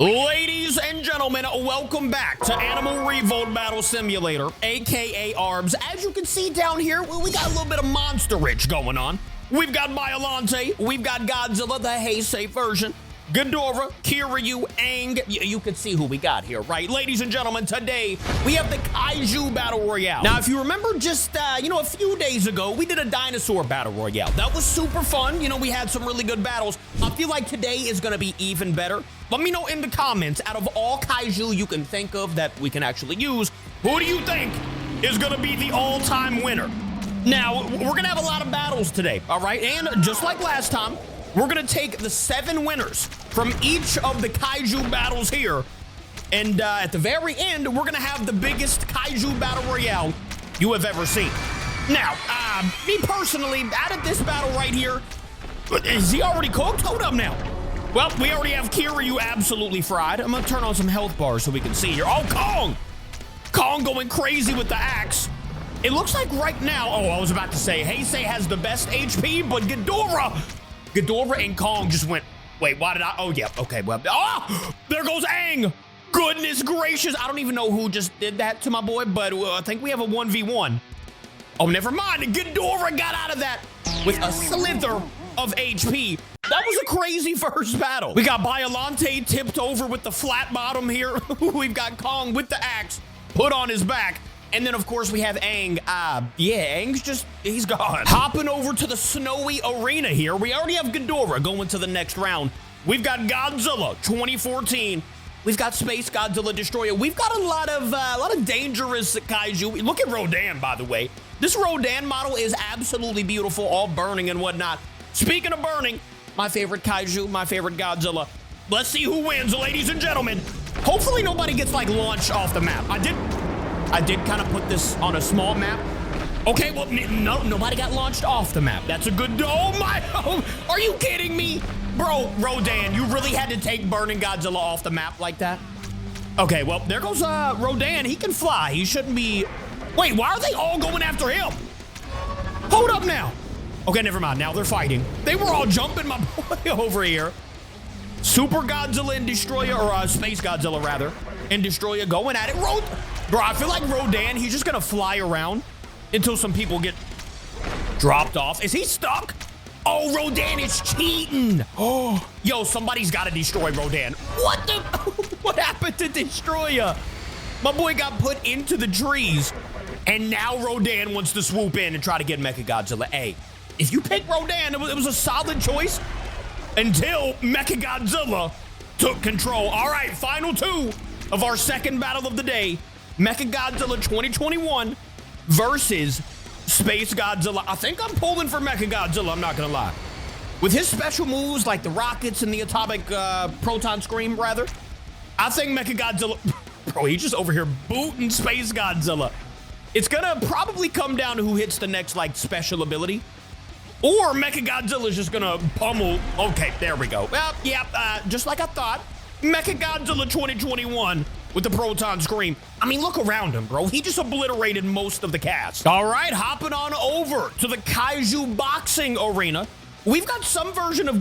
Ladies and gentlemen, welcome back to Animal Revolt Battle Simulator, aka ARBS. As you can see down here, we got a little bit of Monster Rich going on. We've got Biollante, we've got Godzilla, the Heisei version, Ghidorah, Kiryu, Aang. You can see who we got here, right? Ladies and gentlemen, today we have the Kaiju Battle Royale. Now, if you remember just, a few days ago, we did a Dinosaur Battle Royale. That was super fun. We had some really good battles. I feel like today is going to be even better. Let me know in the comments, out of all Kaiju you can think of that we can actually use, who do you think is going to be the all-time winner? Now, we're going to have a lot of battles today, all right? And just like last time, we're going to take the 7 winners from each of the Kaiju battles here. And at the very end, we're going to have the biggest Kaiju Battle Royale you have ever seen. Now, me personally, out of this battle right here, is he already cooked? Hold up now. Well, we already have Kiryu absolutely fried. I'm going to turn on some health bars so we can see here. Oh, Kong! Kong going crazy with the axe. It looks like right now, I was about to say, Heisei has the best HP, but Ghidorah and Kong just went, wait, why did I? Oh, yeah, okay, well, there goes Aang. Goodness gracious. I don't even know who just did that to my boy, but I think we have a 1v1. Oh, never mind. Ghidorah got out of that with a slither of HP. That was a crazy first battle. We got Biollante tipped over with the flat bottom here. We've got Kong with the axe put on his back. And then, of course, we have Aang. Aang's he's gone. Hopping over to the snowy arena here. We already have Ghidorah going to the next round. We've got Godzilla 2014. We've got Space Godzilla Destroyer. We've got a lot of dangerous Kaiju. Look at Rodan, by the way. This Rodan model is absolutely beautiful, all burning and whatnot. Speaking of burning, my favorite Kaiju, my favorite Godzilla. Let's see who wins, ladies and gentlemen. Hopefully nobody gets, launched off the map. I did kind of put this on a small map. Okay, well, no, nobody got launched off the map. That's a good, are you kidding me? Bro, Rodan, you really had to take burning Godzilla off the map like that? Okay, well, there goes Rodan. He can fly. He shouldn't be, wait, why are they all going after him? Hold up now. Okay, never mind. Now they're fighting. They were all jumping my boy over here. Super Godzilla and Destroyer, or Space Godzilla, rather, and Destroyer going at it. Bro, I feel like Rodan, he's just gonna fly around until some people get dropped off. Is he stuck? Oh, Rodan is cheating. Oh, yo, somebody's gotta destroy Rodan. What the? What happened to Destroyer? My boy got put into the trees, and now Rodan wants to swoop in and try to get Mechagodzilla. Hey, if you pick Rodan, it was a solid choice until Mechagodzilla took control. All right, final 2 of our second battle of the day. Mechagodzilla 2021 versus Space Godzilla. I think I'm pulling for Mechagodzilla, I'm not gonna lie. With his special moves like the rockets and the atomic proton scream, rather, I think Mechagodzilla, bro, he's just over here booting Space Godzilla. It's gonna probably come down to who hits the next, special ability. Or Mechagodzilla's just gonna pummel. Okay, there we go. Well, yeah, just like I thought. Mechagodzilla 2021 with the proton scream. I mean, look around him, bro. He just obliterated most of the cast. All right, hopping on over to the Kaiju boxing arena. We've got some version of,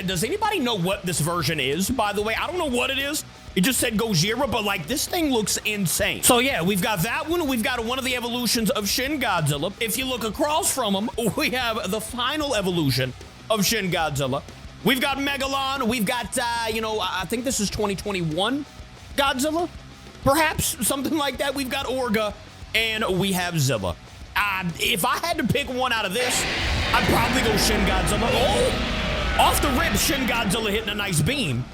does anybody know what this version is, by the way? I don't know what it is. It just said Gojira, but this thing looks insane. So yeah, we've got that one. We've got one of the evolutions of Shin Godzilla. If you look across from him, we have the final evolution of Shin Godzilla. We've got Megalon. We've got, I think this is 2021 Godzilla, perhaps, something like that. We've got Orga, and we have Zilla. If I had to pick one out of this, I'd probably go Shin Godzilla. Oh, off the rip, Shin Godzilla hitting a nice beam.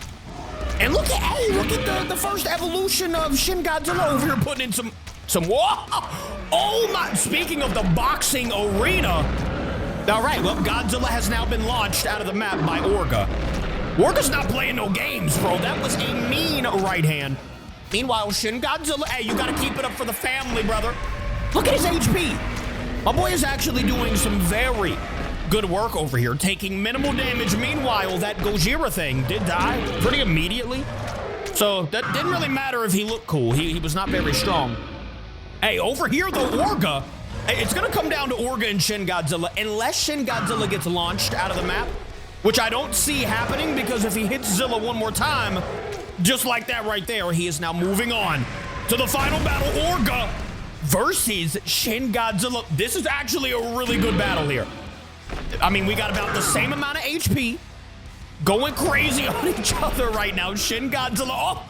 And look at the first evolution of Shin Godzilla over here putting in some whoa. Oh my, speaking of the boxing arena. All right, well, Godzilla has now been launched out of the map by Orga. Orga's not playing no games, bro. That was a mean right hand. Meanwhile, Shin Godzilla, hey, you gotta keep it up for the family, brother. Look at his HP. My boy is actually doing some very good work over here, taking minimal damage. Meanwhile, that Gojira thing did die pretty immediately. So that didn't really matter if he looked cool. He was not very strong. Hey, over here, though, Orga, it's gonna come down to Orga and Shin Godzilla, unless Shin Godzilla gets launched out of the map, which I don't see happening, because if he hits Zilla one more time, Just like that right there, he is now moving on to the final battle, Orga versus Shin Godzilla. This is actually a really good battle here. I mean, we got about the same amount of HP, going crazy on each other right now. Shin Godzilla, oh,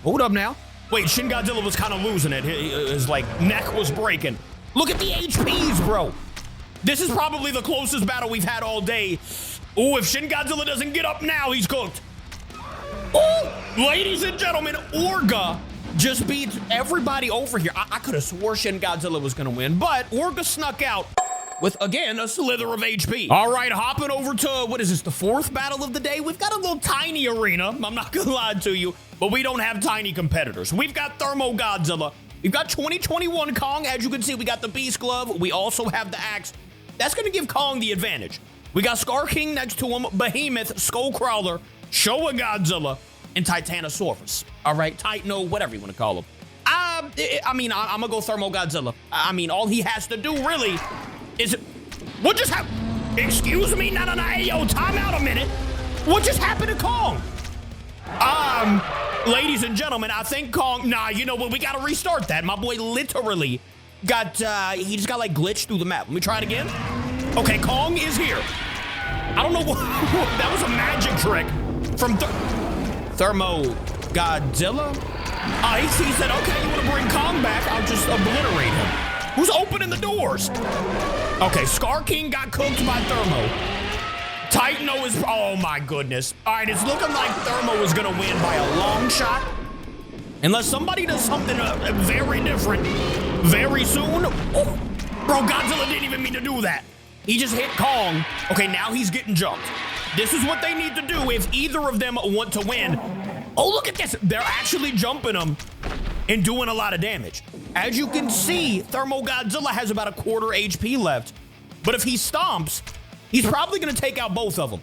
hold up now. Wait, Shin Godzilla was kind of losing it. His like neck was breaking. Look at the HPs, bro. This is probably the closest battle we've had all day. Oh, if Shin Godzilla doesn't get up now, he's cooked. Oh, ladies and gentlemen, Orga just beat everybody over here. I could have swore Shin Godzilla was gonna win, but Orga snuck out with, again, a slither of HP. All right, hopping over to, what is this, the fourth battle of the day? We've got a little tiny arena, I'm not gonna lie to you, but we don't have tiny competitors. We've got Thermo Godzilla. We've got 2021 Kong. As you can see, we got the Beast Glove. We also have the axe. That's gonna give Kong the advantage. We got Scar King next to him, Behemoth, Skullcrawler, Showa Godzilla, and Titanosaurus. All right, Titano, whatever you want to call him. I mean, I'm gonna go Thermo Godzilla. I mean, all he has to do really is, what just happened? Excuse me, no, hey, yo, time out a minute. What just happened to Kong? Ladies and gentlemen, I think Kong, nah, you know what, we gotta restart that. My boy literally got, he just got like glitched through the map. Let me try it again. Okay, Kong is here. I don't know what, that was a magic trick from Thermo Godzilla. He said, okay, you wanna bring Kong back? I'll just obliterate him. Who's opening the doors? Okay, Scar King got cooked by Thermo. Titano is, oh my goodness. All right, it's looking like Thermo is gonna win by a long shot. Unless somebody does something very different very soon. Oh, bro, Godzilla didn't even mean to do that. He just hit Kong. Okay, now he's getting jumped. This is what they need to do if either of them want to win. Oh, look at this. They're actually jumping him and doing a lot of damage. As you can see, Thermo Godzilla has about a quarter HP left. But if he stomps, he's probably gonna take out both of them.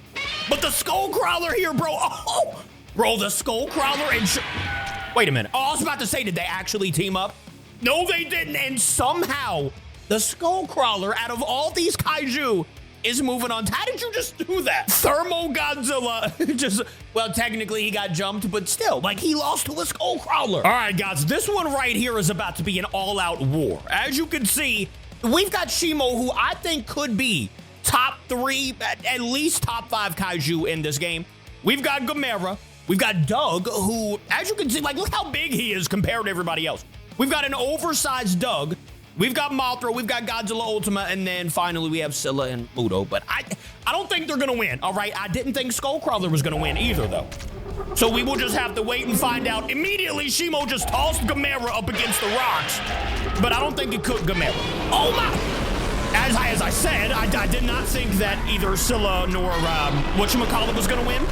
But the Skullcrawler here, bro. Oh, bro, the Skullcrawler and wait a minute. Oh, I was about to say, did they actually team up? No, they didn't. And somehow, the Skullcrawler, out of all these kaiju, is moving on. How did you just do that? Thermo Godzilla just, well, technically he got jumped, but still, like, he lost to a Skullcrawler. All right, guys, this one right here is about to be an all-out war. As you can see, we've got Shimo, who I think could be top 3, at least top 5 kaiju in this game. We've got Gamera. We've got Doug, who, as you can see, like, look how big he is compared to everybody else. We've got an oversized Doug. We've got Mothra, we've got Godzilla Ultima, and then finally we have Scylla and Muto. But I don't think they're gonna win, all right? I didn't think Skullcrawler was gonna win either, though. So we will just have to wait and find out. Immediately, Shimo just tossed Gamera up against the rocks, but I don't think it cooked Gamera. Oh my! As I said, I did not think that either Scylla nor whatchamacallit was gonna win.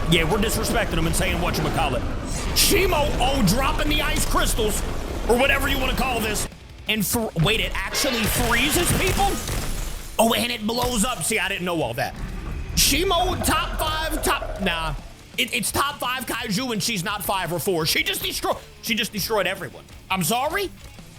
Yeah, we're disrespecting him and saying whatchamacallit. Shimo, oh, dropping the ice crystals, or whatever you want to call this. And wait, it actually freezes people? Oh, and it blows up. See, I didn't know all that. Shimo, top 5, nah. It's top 5 kaiju and she's not 5 or 4. She just destroyed everyone. I'm sorry?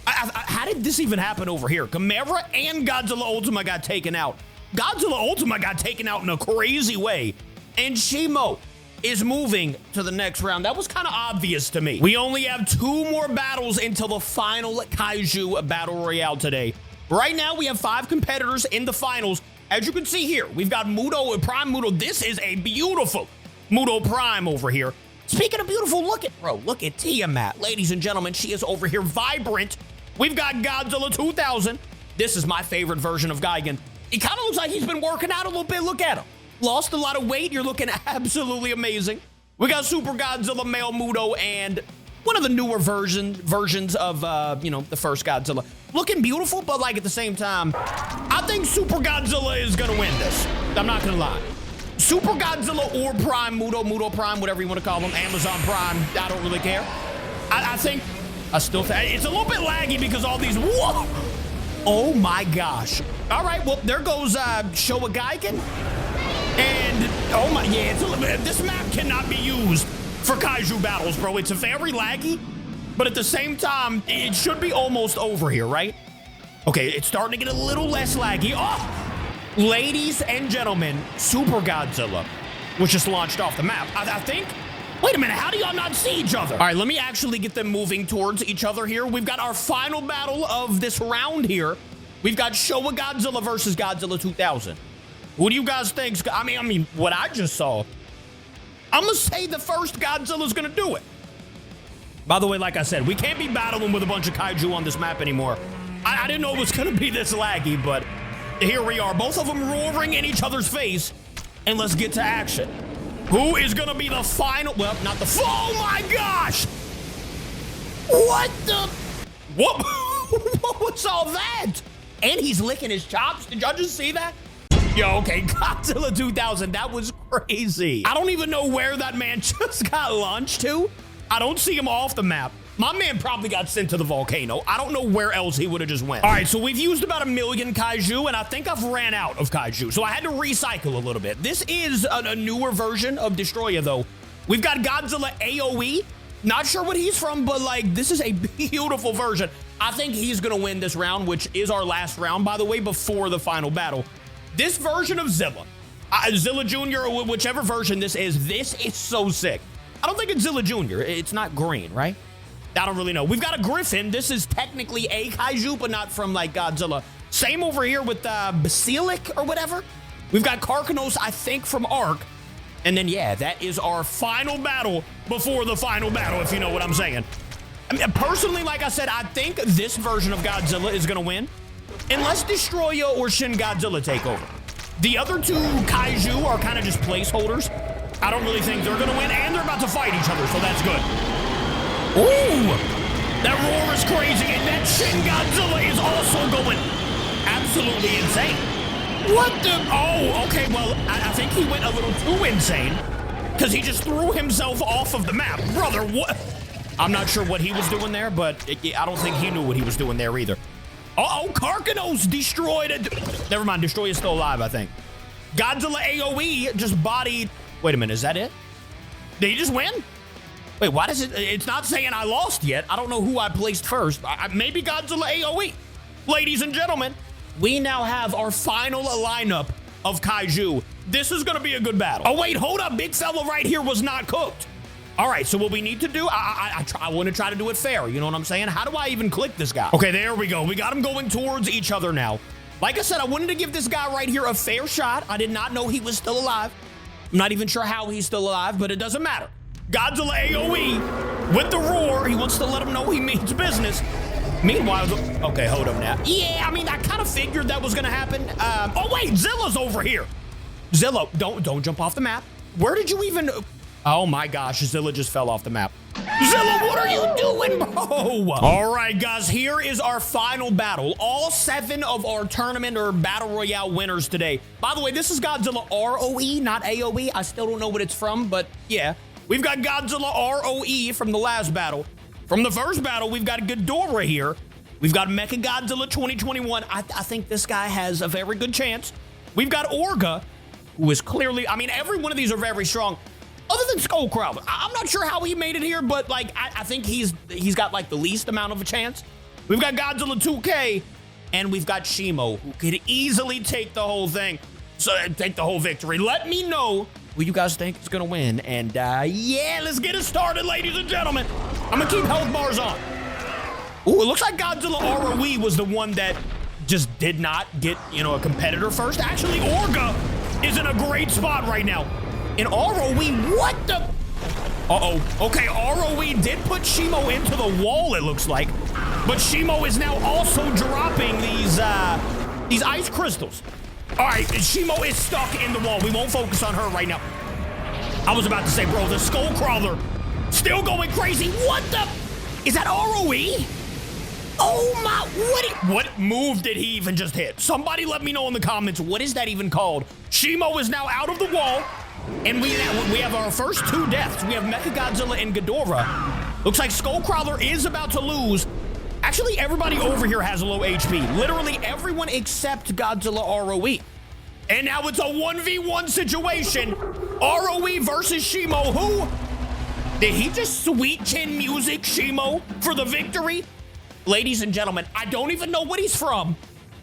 How did this even happen over here? Gamera and Godzilla Ultima got taken out. Godzilla Ultima got taken out in a crazy way. And Shimo is moving to the next round. That was kind of obvious to me. We only have 2 more battles until the final Kaiju Battle Royale today. Right now, we have 5 competitors in the finals. As you can see here, we've got Muto and Prime Muto. This is a beautiful Muto Prime over here. Speaking of beautiful, look at Tiamat. Ladies and gentlemen, she is over here vibrant. We've got Godzilla 2000. This is my favorite version of Gigan. He kind of looks like he's been working out a little bit. Look at him. Lost a lot of weight. You're looking absolutely amazing. We got Super Godzilla, Male Muto, and one of the newer versions of, you know, the first Godzilla. Looking beautiful, but like at the same time, I think Super Godzilla is gonna win this. I'm not gonna lie. Super Godzilla or Prime Muto, Muto Prime, whatever you want to call them, Amazon Prime, I don't really care. I still think, it's a little bit laggy because all these, whoa! Oh my gosh. All right, well, there goes Showa Gaiken. And, oh my, yeah, this map cannot be used for kaiju battles, bro. It's very laggy, but at the same time, it should be almost over here, right? Okay, it's starting to get a little less laggy. Oh, ladies and gentlemen, Super Godzilla was just launched off the map. I think Wait a minute, how do y'all not see each other? All right, let me actually get them moving towards each other here. We've got our final battle of this round here. We've got Godzilla versus Godzilla 2000. What do you guys think? I mean, what I just saw, I'm gonna say the first Godzilla's gonna do it. By the way, like I said, we can't be battling with a bunch of kaiju on this map anymore. I didn't know it was gonna be this laggy, but here we are. Both of them roaring in each other's face, and let's get to action. Who is gonna be the final? Well, not the. Oh my gosh! What the? What? What was all that? And he's licking his chops. Did y'all just see that? Yo, okay, Godzilla 2000. That was crazy. I don't even know where that man just got launched to. I don't see him off the map. My man probably got sent to the volcano. I don't know where else he would have just went. All right, so we've used about 1 million kaiju, and I think I've ran out of kaiju, so I had to recycle a little bit. This is a newer version of Destroyer, though. We've got Godzilla AOE. Not sure what he's from, but, like, this is a beautiful version. I think he's going to win this round, which is our last round, by the way, before the final battle. This version of Zilla, Zilla Jr., or whichever version this is so sick. I don't think it's Zilla Jr. It's not green, right? I don't really know. We've got a Griffin. This is technically a kaiju, but not from, like, Godzilla. Same over here with Basilic or whatever. We've got Karkanos, I think, from Ark. And then, yeah, that is our final battle before the final battle, if you know what I'm saying. I mean, personally, like I said, I think this version of Godzilla is going to win, unless Destroyer or Shin Godzilla take over. The other two kaiju are kind of just placeholders. I don't really think they're going to win, and they're about to fight each other, so that's good. Ooh, that roar is crazy, and that Shin Godzilla is also going absolutely insane. What the? Oh, okay, well, I think he went a little too insane because he just threw himself off of the map. Brother, what? I'm not sure what he was doing there, but I don't think he knew what he was doing there either. Uh-oh, Karkanos destroyed it. Never mind, Destroyer's still alive, I think. Godzilla AOE just bodied. Wait a minute, is that it? Did he just win? Wait, why does it's not saying I lost yet. I don't know who I placed first. Maybe Godzilla AOE. Ladies and gentlemen, we now have our final lineup of kaiju. This is going to be a good battle. Oh, wait, hold up. Big fella right here was not cooked. All right, so what we need to do, I want to try to do it fair. You know what I'm saying? How do I even click this guy? Okay, there we go. We got them going towards each other now. Like I said, I wanted to give this guy right here a fair shot. I did not know he was still alive. I'm not even sure how he's still alive, but it doesn't matter. Godzilla AOE with the roar. He wants to let him know he means business. Meanwhile, okay, hold up now. Yeah, I mean, I kind of figured that was going to happen. Oh, wait, Zilla's over here. Zilla, don't jump off the map. Where did you even... Oh, my gosh, Zilla just fell off the map. Zilla, what are you doing, bro? All right, guys, here is our final battle. All 7 of our tournament or battle royale winners today. By the way, this is Godzilla ROE, not AOE. I still don't know what it's from, but yeah. We've got Godzilla ROE from the last battle. From the first battle, we've got Ghidorah here. We've got Mechagodzilla 2021. I think this guy has a very good chance. We've got Orga, who is clearly, I mean, every one of these are very strong. Other than Skullcrawler, I'm not sure how he made it here, but like I think he's got like the least amount of a chance. We've got Godzilla 2K, and we've got Shimo, who could easily take the whole thing, so take the whole victory. Let me know who you guys think is gonna win, and yeah, let's get it started, ladies and gentlemen. I'm gonna keep health bars on. Ooh, it looks like Godzilla ROE was the one that just did not get, you know, a competitor first. Actually, Orga is in a great spot right now. In ROE, what the? Uh-oh. Okay, ROE did put Shimo into the wall, it looks like. But Shimo is now also dropping these ice crystals. All right, Shimo is stuck in the wall. We won't focus on her right now. I was about to say, bro, the Skullcrawler still going crazy. What the? Is that ROE? Oh my, what move did he even just hit? Somebody let me know in the comments, what is that even called? Shimo is now out of the wall. And we have our first 2 deaths. We have Mechagodzilla and Ghidorah. Looks like Skullcrawler is about to lose. Actually, everybody over here has a low HP. Literally everyone except Godzilla ROE. And now it's a 1v1 situation. ROE versus Shimo. Who? Did he just sweet chin music Shimo for the victory? Ladies and gentlemen, I don't even know what he's from,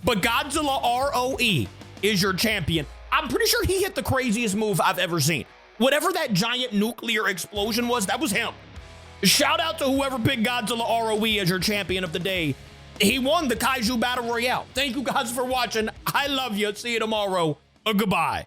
but Godzilla ROE is your champion. I'm pretty sure he hit the craziest move I've ever seen. Whatever that giant nuclear explosion was, that was him. Shout out to whoever picked Godzilla ROE as your champion of the day. He won the Kaiju Battle Royale. Thank you guys for watching. I love you. See you tomorrow. Goodbye.